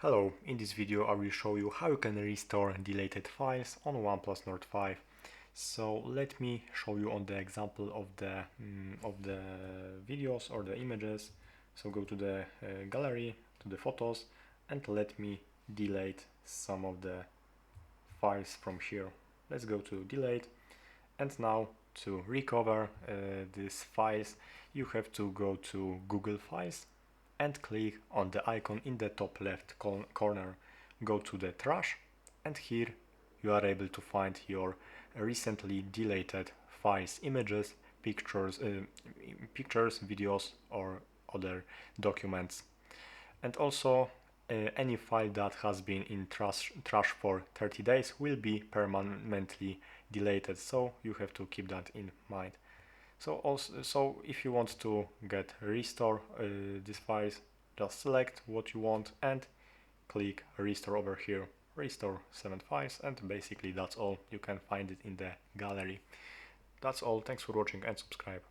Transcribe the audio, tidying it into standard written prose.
Hello, in this video I will show you how you can restore deleted files on OnePlus Nord 5. So let me show you on the example of the videos or the images. So go to the gallery, to the photos, and let me delete some of the files from here. Let's go to delete, and now to recover these files you have to go to Google Files and click on the icon in the top left corner. Go to the trash, and here you are able to find your recently deleted files, images, pictures, videos or other documents. And also any file that has been in trash for 30 days will be permanently deleted, so you have to keep that in mind. So if you want to get restore these files, just select what you want and click restore over here, restore 7 files, and basically that's all. You can find it in the gallery. That's all. Thanks for watching and subscribe.